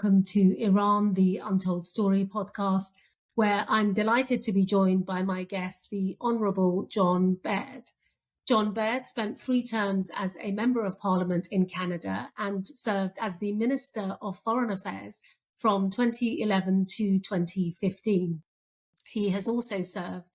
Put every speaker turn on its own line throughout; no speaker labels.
welcome to Iran, the Untold Story Podcast, where I'm delighted to be joined by my guest, the Honourable John Baird. John Baird spent 3 terms as a Member of Parliament in Canada and served as the Minister of Foreign Affairs from 2011 to 2015. He has also served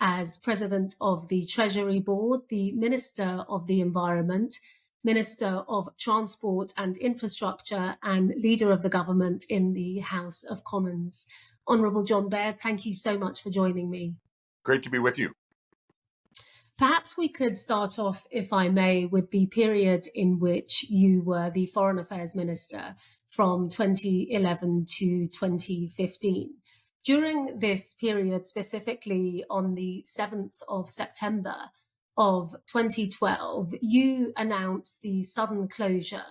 as President of the Treasury Board, the Minister of the Environment, Minister of Transport and Infrastructure, and Leader of the Government in the House of Commons. Honourable John Baird, thank you so much for joining me.
Great to be with you.
Perhaps we could start off, if I may, with the period in which you were the Foreign Affairs Minister from 2011 to 2015. During this period, specifically on the 7th of September of 2012, you announced the sudden closure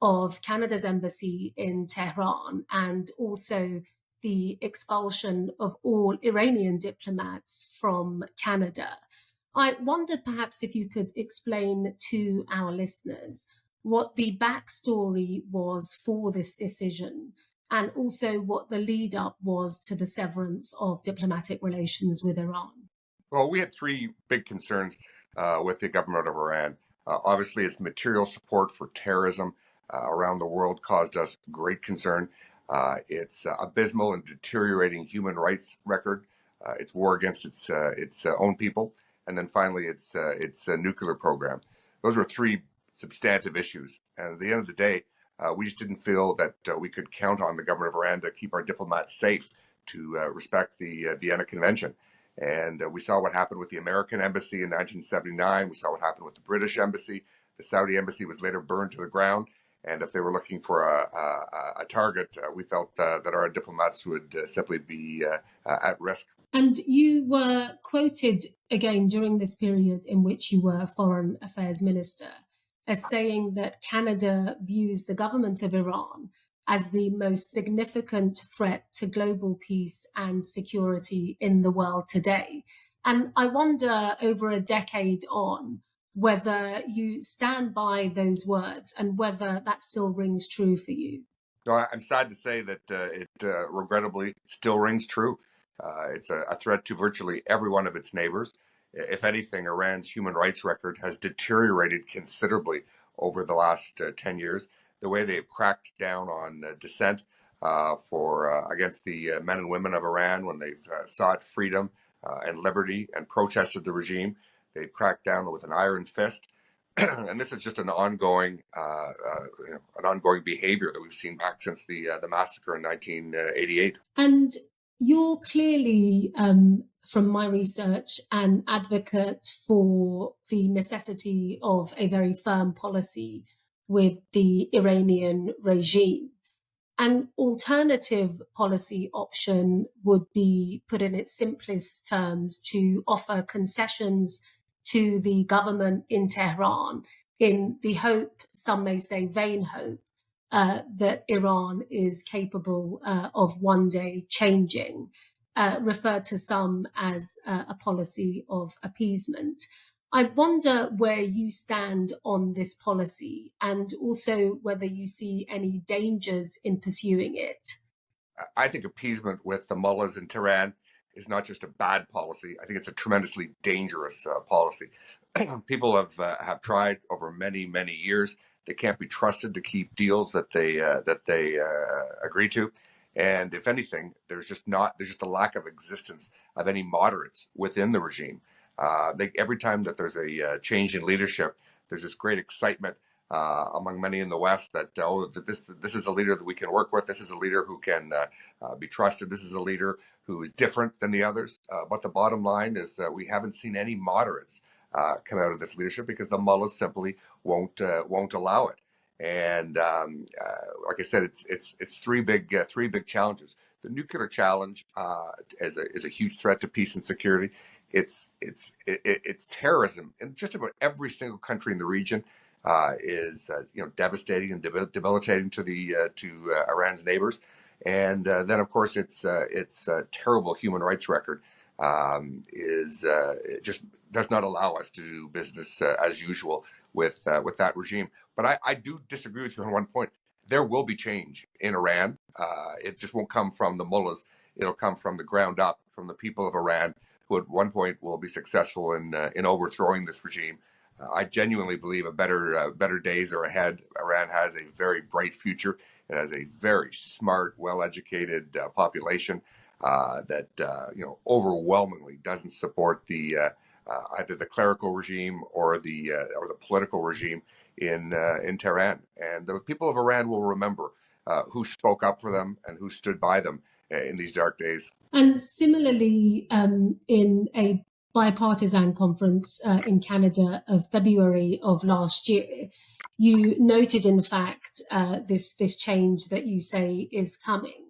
of Canada's embassy in Tehran and also the expulsion of all Iranian diplomats from Canada. I wondered perhaps if you could explain to our listeners what the backstory was for this decision and also what the lead up was to the severance of diplomatic relations with Iran.
Well, we had 3 big concerns with the government of Iran. Obviously, its material support for terrorism around the world caused us great concern. Its abysmal and deteriorating human rights record, its war against its own people, and then finally its nuclear program. Those were 3 substantive issues. And at the end of the day, we just didn't feel that we could count on the government of Iran to keep our diplomats safe, to respect the Vienna Convention. And we saw what happened with the American embassy in 1979. We saw what happened with the British embassy. The Saudi embassy was later burned to the ground. And if they were looking for a target, we felt that our diplomats would simply be at risk.
And you were quoted again during this period in which you were Foreign Affairs Minister as saying that Canada views the government of Iran as the most significant threat to global peace and security in the world today. And I wonder, over a decade on, whether you stand by those words and whether that still rings true for you.
So I'm sad to say that it regrettably still rings true. It's a threat to virtually every one of its neighbors. If anything, Iran's human rights record has deteriorated considerably over the last 10 years. The way they've cracked down on dissent against the men and women of Iran when they've sought freedom and liberty and protested the regime, they've cracked down with an iron fist. And this is just an ongoing behavior that we've seen back since the massacre in 1988.
And you're clearly, from my research, an advocate for the necessity of a very firm policy with the Iranian regime. An alternative policy option would be, put in its simplest terms, to offer concessions to the government in Tehran in the hope, some may say vain hope, that Iran is capable of one day changing, referred to some as a policy of appeasement. I wonder where you stand on this policy and also whether you see any dangers in pursuing it.
I think appeasement with the mullahs in Tehran is not just a bad policy. I think it's a tremendously dangerous policy. People have tried over many, many years. They can't be trusted to keep deals that they agree to. And if anything, there's just a lack of existence of any moderates within the regime. Every time that there's a change in leadership, there's this great excitement among many in the West that this is a leader that we can work with. This is a leader who can be trusted. This is a leader who is different than the others. But the bottom line is that we haven't seen any moderates come out of this leadership because the mullahs simply won't allow it. And like I said, it's three big challenges. The nuclear challenge is a huge threat to peace and security. It's terrorism in just about every single country in the region is devastating and debilitating to Iran's neighbors. And then of course its terrible human rights record it just does not allow us to do business as usual with that regime. But I do disagree with you on one point. there will be change in Iran. It just won't come from the mullahs. It'll come from the ground up, from the people of Iran, who at one point will be successful in overthrowing this regime. I genuinely believe better days are ahead. Iran has a very bright future. It has a very smart, well-educated population that overwhelmingly doesn't support the either the clerical regime or the political regime in Tehran. And the people of Iran will remember who spoke up for them and who stood by them in these dark days.
And similarly, in a bipartisan conference in Canada of February of last year, you noted, in fact, this change that you say is coming.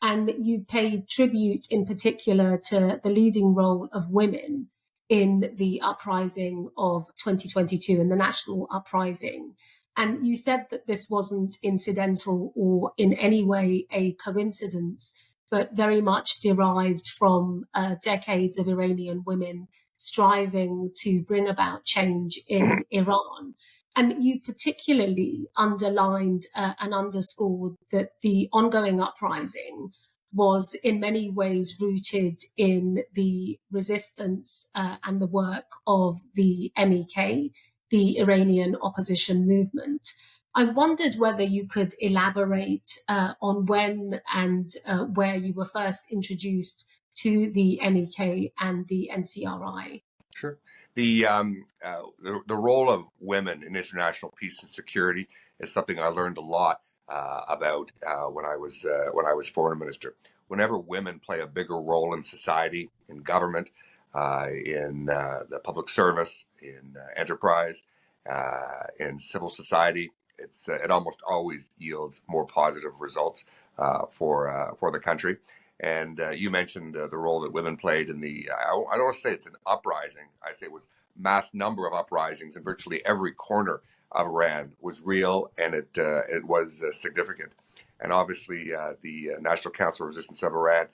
And you paid tribute in particular to the leading role of women in the uprising of 2022 and the national uprising. And you said that this wasn't incidental or in any way a coincidence, but very much derived from decades of Iranian women striving to bring about change in Iran. And you particularly underlined and underscored that the ongoing uprising was in many ways rooted in the resistance and the work of the MEK, the Iranian opposition movement. I wondered whether you could elaborate on when and where you were first introduced to the MEK and the NCRI.
Sure. The role of women in international peace and security is something I learned a lot about when I was foreign minister. Whenever women play a bigger role in society, in government, in the public service, in enterprise, in civil society, it almost always yields more positive results for the country. And you mentioned the role that women played in I don't want to say it's an uprising. I say it was mass number of uprisings in virtually every corner of Iran was real, and it was significant. And obviously, the National Council of Resistance of Iran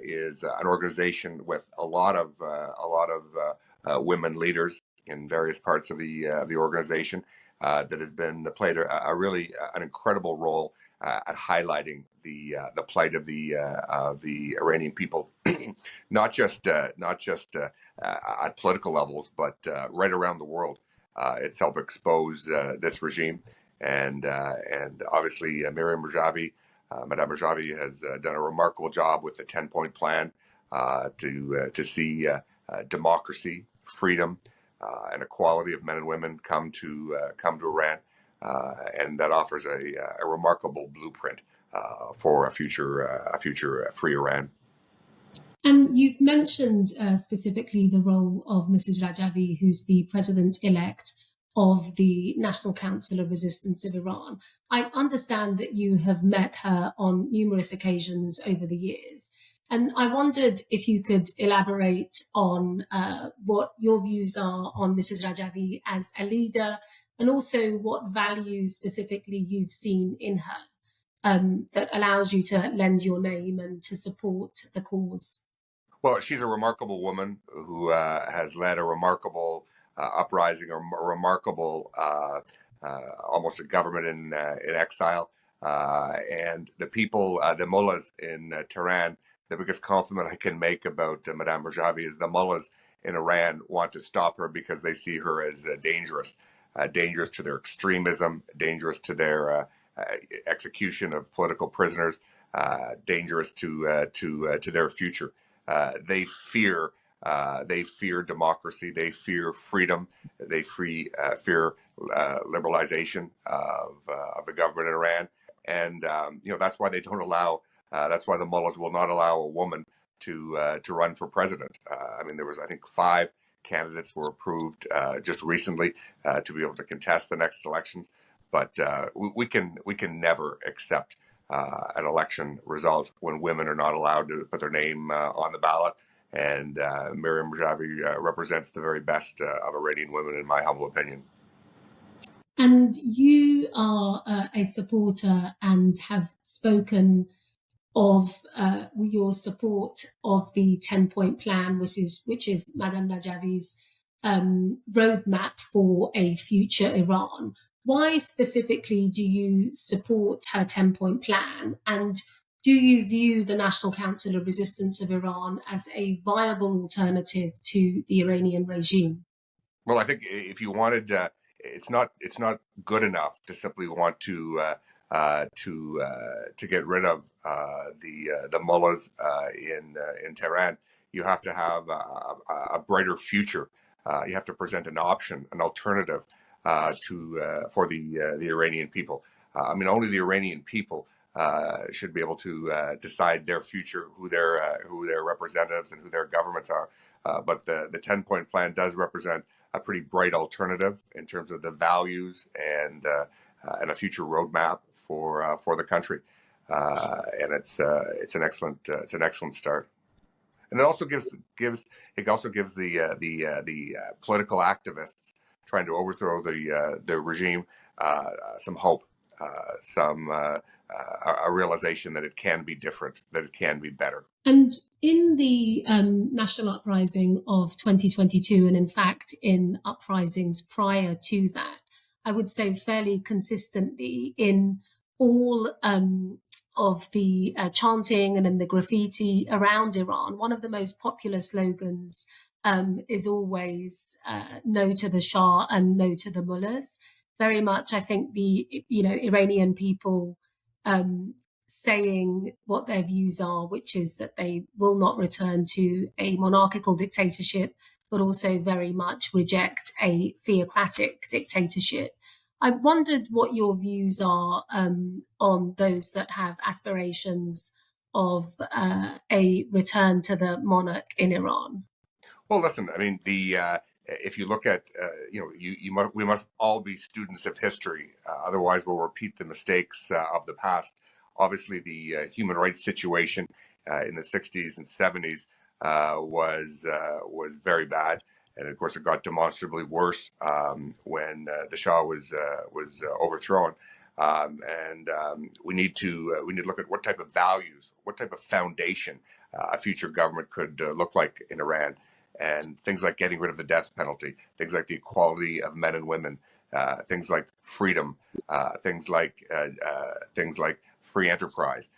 is an organization with a lot of women leaders in various parts of the organization that has been played an incredible role at highlighting the plight of the Iranian people, not just at political levels, but right around the world. It's helped expose this regime, and obviously Madame Mujahedin has done a remarkable job with the 10-point plan to see democracy, freedom, and equality of men and women come to Iran. And that offers a remarkable blueprint for a future free Iran.
And you've mentioned specifically the role of Mrs. Rajavi, who's the president-elect of the National Council of Resistance of Iran. I understand that you have met her on numerous occasions over the years. And I wondered if you could elaborate on what your views are on Mrs. Rajavi as a leader, and also what values specifically you've seen in her that allows you to lend your name and to support the cause.
Well, she's a remarkable woman who has led a remarkable uprising, a remarkable almost a government in exile. And the people, the mullahs in Tehran, the biggest compliment I can make about Madame Rajavi is the mullahs in Iran want to stop her because they see her as dangerous to their extremism, dangerous to their execution of political prisoners, dangerous to their future. They fear democracy. They fear freedom. They fear liberalization of the government in Iran, and that's why they don't allow. That's why the mullahs will not allow a woman to run for president. I mean, there was, I think, 5 candidates were approved just recently to be able to contest the next elections, but we can never accept an election result when women are not allowed to put their name on the ballot. And Miriam Rajavi represents the very best of Iranian women, in my humble opinion.
And you are a supporter and have spoken of your support of the 10-point plan, which is Madame Rajavi's roadmap for a future Iran. Why specifically do you support her 10-point plan? And do you view the National Council of Resistance of Iran as a viable alternative to the Iranian regime?
Well, I think if you wanted, it's not good enough to simply want to get rid of the mullahs in Tehran. You have to have a brighter future. You have to present an option, an alternative to for the Iranian people. I mean, only the Iranian people should be able to decide their future, who their representatives and who their governments are. But the 10-point plan does represent a pretty bright alternative in terms of the values and a future roadmap for the country. And it's an excellent start. And it also gives the political activists trying to overthrow the regime some hope, a realization that it can be different, that it can be better.
And in the national uprising of 2022, and in fact in uprisings prior to that, I would say fairly consistently in all of the chanting and in the graffiti around Iran, one of the most popular slogans is always no to the Shah and no to the mullahs. Very much, I think the Iranian people saying what their views are, which is that they will not return to a monarchical dictatorship, but also very much reject a theocratic dictatorship. I wondered what your views are on those that have aspirations of a return to the monarch in Iran.
Well, listen, I mean, if you look at, we must all be students of history. Otherwise, we'll repeat the mistakes of the past. Obviously, the human rights situation in the 60s and 70s was very bad, and of course, it got demonstrably worse when the Shah was overthrown. We need to look at what type of values, what type of foundation a future government could look like in Iran. And things like getting rid of the death penalty, things like the equality of men and women, things like freedom, things like free enterprise,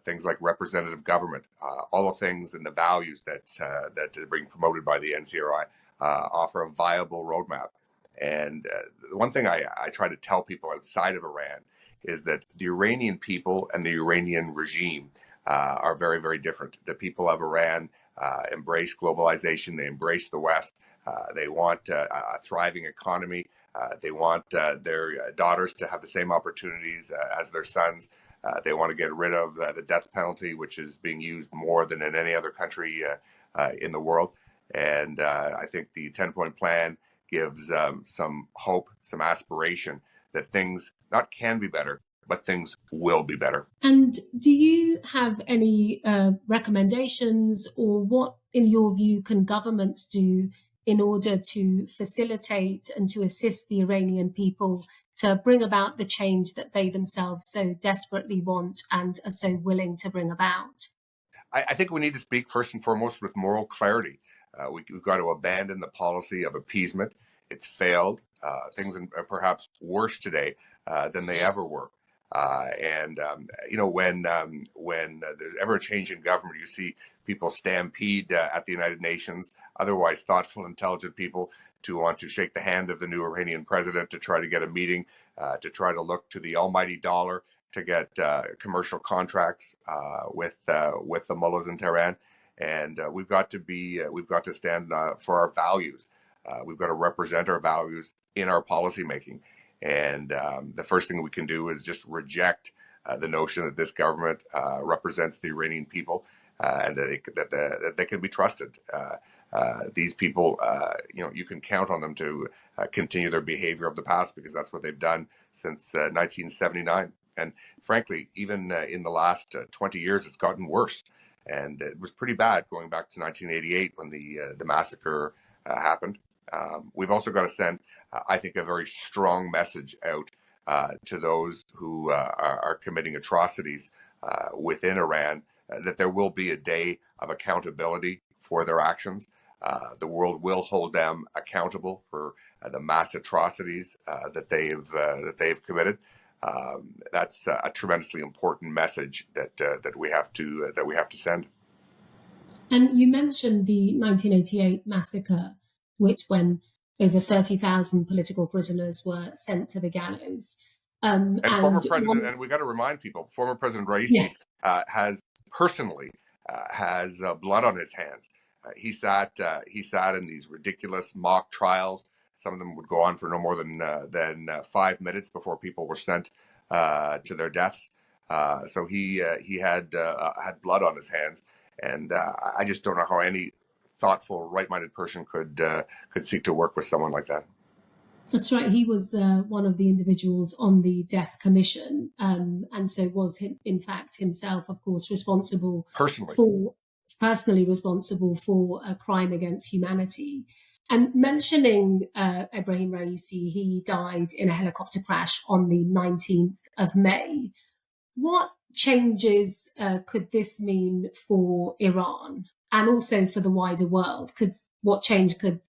things like representative government, all the things and the values that are being promoted by the NCRI offer a viable roadmap. And the one thing I try to tell people outside of Iran is that the Iranian people and the Iranian regime are very, very different. The people of Iran embrace globalization. They embrace the West. They want a thriving economy. They want their daughters to have the same opportunities as their sons. They want to get rid of the death penalty, which is being used more than in any other country in the world. And I think the 10-point plan gives some hope, some aspiration that things not can be better, but things will be better.
And do you have any recommendations, or what, in your view, can governments do in order to facilitate and to assist the Iranian people to bring about the change that they themselves so desperately want and are so willing to bring about?
I think we need to speak first and foremost with moral clarity. We've got to abandon the policy of appeasement. It's failed. Things are perhaps worse today than they ever were. When there's ever a change in government, you see people stampede at the United Nations, otherwise thoughtful, intelligent people, to want to shake the hand of the new Iranian president, to try to get a meeting, to try to look to the almighty dollar to get commercial contracts with the mullahs in Tehran. And we've got to stand for our values. We've got to represent our values in our policymaking. And the first thing we can do is just reject the notion that this government represents the Iranian people and that they can be trusted. These people, you can count on them to continue their behavior of the past, because that's what they've done since 1979. And frankly, even in the last 20 years, it's gotten worse. And it was pretty bad going back to 1988 when the massacre happened. We've also got to send, I think, a very strong message out to those who are committing atrocities within Iran, that there will be a day of accountability for their actions. The world will hold them accountable for the mass atrocities that they've committed. That's a tremendously important message that we have to send.
And you mentioned the 1988 massacre, which when over 30,000 political prisoners were sent to the gallows.
And former president, and we got to remind people, former President Raisi
yes.
has personally has blood on his hands. He sat in these ridiculous mock trials. Some of them would go on for no more than 5 minutes before people were sent to their deaths. So he had blood on his hands, and I just don't know how any thoughtful, right-minded person could seek to work with someone like that.
That's right. He was one of the individuals on the death commission, and so was in fact himself, of course, personally responsible for a crime against humanity. And mentioning Ebrahim Raisi, he died in a helicopter crash on the 19th of May. What changes could this mean for Iran and also for the wider world? What change could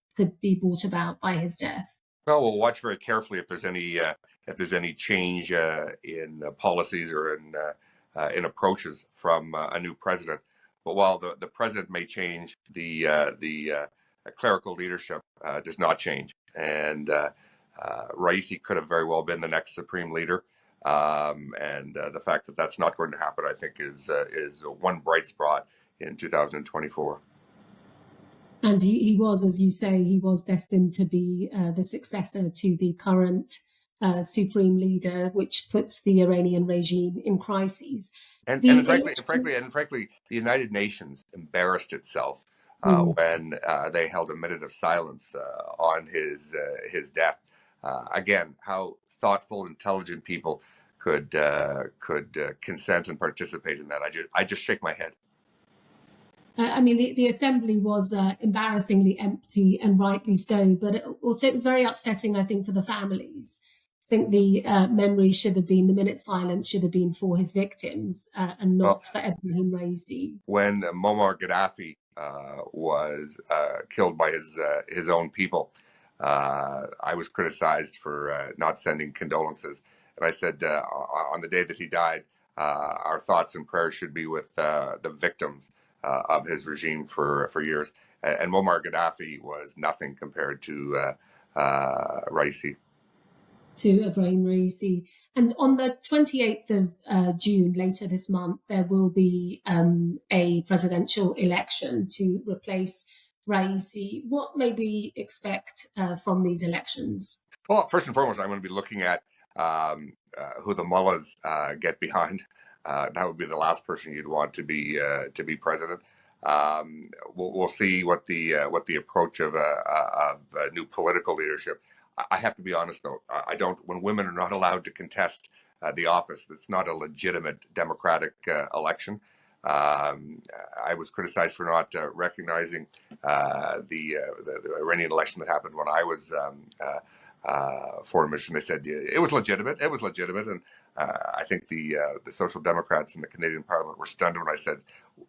be brought about by his death?
Well, we'll watch very carefully if there's any change in policies or in approaches from a new president. But while the president may change, the clerical leadership does not change. And Raisi could have very well been the next supreme leader. And the fact that that's not going to happen, I think, is one bright spot in 2024.
And he was, as you say, he was destined to be the successor to the current supreme leader, which puts the Iranian regime in crises.
And frankly, the United Nations embarrassed itself when they held a minute of silence on his death. Again, how thoughtful, intelligent people could consent and participate in that. I just shake my head.
I mean, the assembly was embarrassingly empty, and rightly so, but it was very upsetting, I think, for the families. I think the memory should have been, the minute silence should have been for his victims and not for Ebrahim Raisi.
When Muammar Gaddafi was killed by his own people, I was criticized for not sending condolences. And I said, on the day that he died, our thoughts and prayers should be with the victims of his regime for years. And Muammar Gaddafi was nothing compared to Raisi.
To Ebrahim Raisi. And on the 28th of June, later this month, there will be a presidential election to replace Raisi. What may we expect from these elections?
Well, first and foremost, I'm going to be looking at who the mullahs get behind. That would be the last person you'd want to be president. We'll see what the approach of a new political leadership. I have to be honest, though. I don't. When women are not allowed to contest the office, it's not a legitimate democratic election. I was criticized for not recognizing the Iranian election that happened when I was foreign minister. They said it was legitimate. It was legitimate, and I think the Social Democrats in the Canadian Parliament were stunned when I said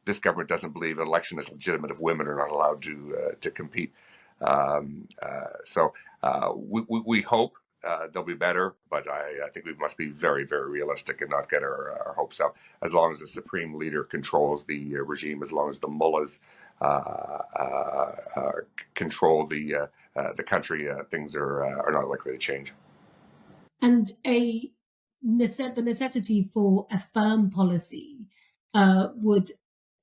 this government doesn't believe an election is legitimate if women are not allowed to compete. So we hope they'll be better, but I think we must be very, very realistic and not get our hopes up. As long as the supreme leader controls the regime, as long as the mullahs control the country, things are not likely to change.
And the necessity for a firm policy would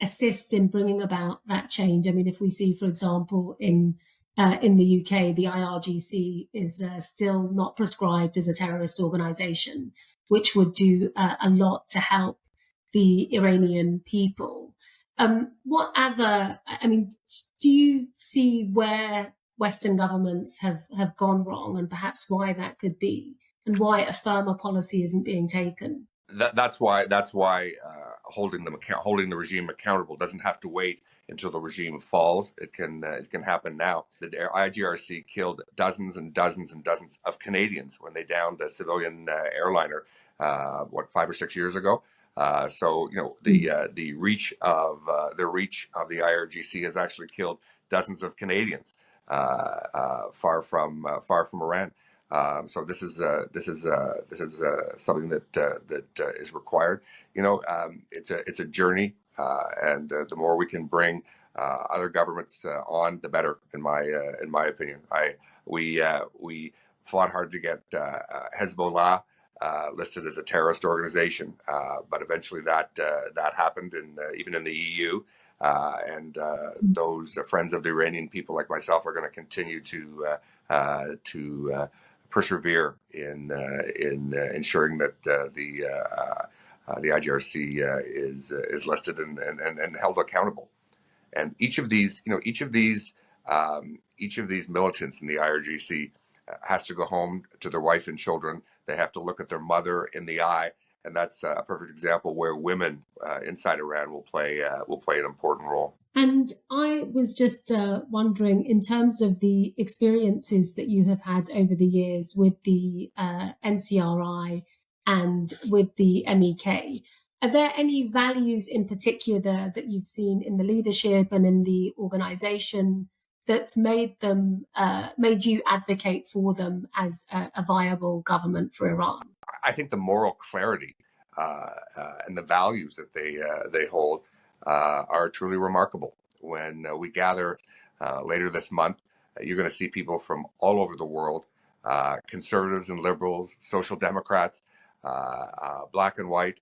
assist in bringing about that change. I mean, if we see, for example, in the UK, the IRGC is still not prescribed as a terrorist organization, which would do a lot to help the Iranian people. What other, I mean, do you see where Western governments have gone wrong, and perhaps why that could be, and why a firmer policy isn't being taken?
That's why holding the regime accountable doesn't have to wait until the regime falls. It can happen now. The IGRC killed dozens and dozens and dozens of Canadians when they downed a civilian airliner 5 or 6 years ago. So the reach of the IRGC has actually killed dozens of Canadians far from Iran. So this is something that is required. It's a journey, and the more we can bring other governments on, the better. In my opinion, we fought hard to get Hezbollah listed as a terrorist organization, but eventually that happened, and even in the EU. And those friends of the Iranian people, like myself, are going to continue to persevere in ensuring that the IGRC is listed and held accountable. And each of these militants in the IRGC has to go home to their wife and children. They have to look at their mother in the eye, and that's a perfect example where women inside Iran will play an important role.
And I was just wondering, in terms of the experiences that you have had over the years with the NCRI and with the MEK, are there any values in particular that you've seen in the leadership and in the organisation that's made you advocate for them as a viable government for Iran?
I think the moral clarity and the values that they hold are truly remarkable. When we gather later this month, you're going to see people from all over the world, conservatives and liberals, social democrats, black and white,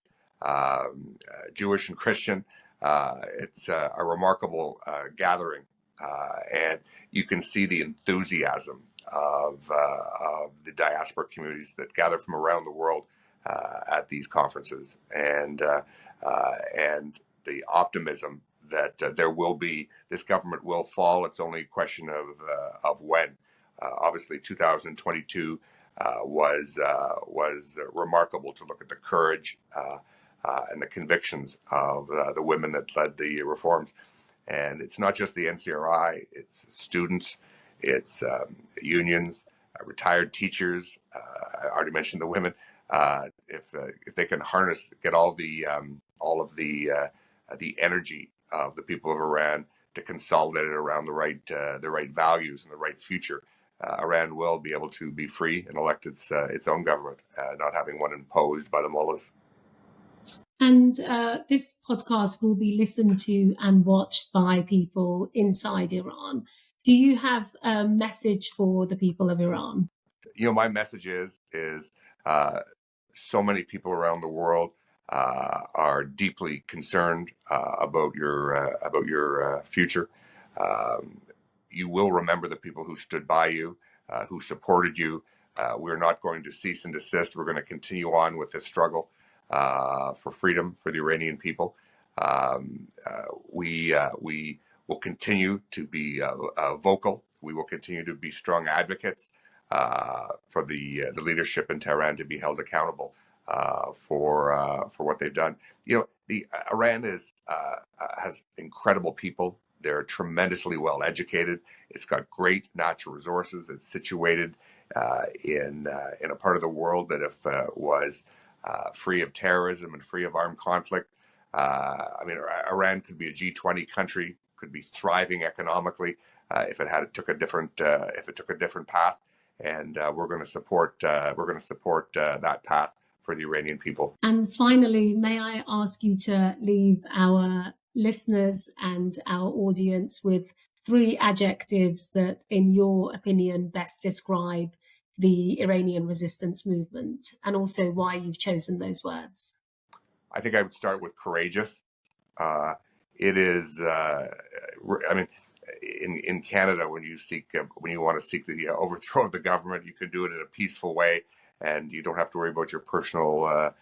Jewish and Christian. It's a remarkable gathering, and you can see the enthusiasm of the diaspora communities that gather from around the world at these conferences, and the optimism that this government will fall. It's only a question of when. Obviously, 2022 was remarkable to look at the courage and the convictions of the women that led the reforms. And it's not just the NCRI; it's students, it's unions, retired teachers. I already mentioned the women. If they can get all of the energy of the people of Iran to consolidate it around the right values and the right future, Iran will be able to be free and elect its own government, not having one imposed by the mullahs.
And this podcast will be listened to and watched by people inside Iran. Do you have a message for the people of Iran?
My message is so many people around the world are deeply concerned about your future. You will remember the people who stood by you, who supported you. We're not going to cease and desist. We're going to continue on with this struggle for freedom for the Iranian people. We will continue to be vocal. We will continue to be strong advocates for the leadership in Tehran to be held accountable for what they've done. Iran has incredible people. They're tremendously well educated. It's got great natural resources. It's situated in a part of the world that if was free of terrorism and free of armed conflict, Iran could be a G20 country, could be thriving economically if it took a different path. And we're going to support that path for the Iranian people.
And finally, may I ask you to leave our listeners and our audience with 3 adjectives that, in your opinion, best describe the Iranian resistance movement, and also why you've chosen those words?
I think I would start with courageous. It is, in Canada, when you want to seek the overthrow of the government, you can do it in a peaceful way, and you don't have to worry about your personal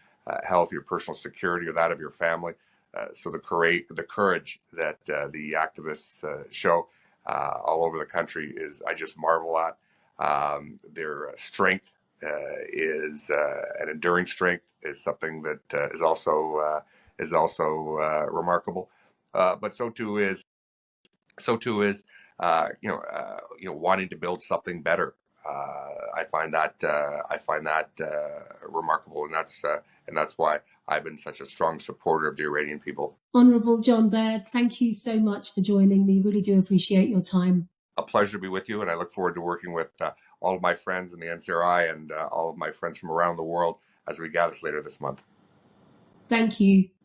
health, your personal security, or that of your family. So the courage that the activists show all over the country I just marvel at. Their strength is an enduring strength is something that is also remarkable. But so too is wanting to build something better I find that remarkable, and that's why I've been such a strong supporter of the Iranian people.
Honourable John Baird, thank you so much for joining me. Really do appreciate your time.
A pleasure to be with you, and I look forward to working with all of my friends in the NCRI and all of my friends from around the world as we gather later this month.
Thank you.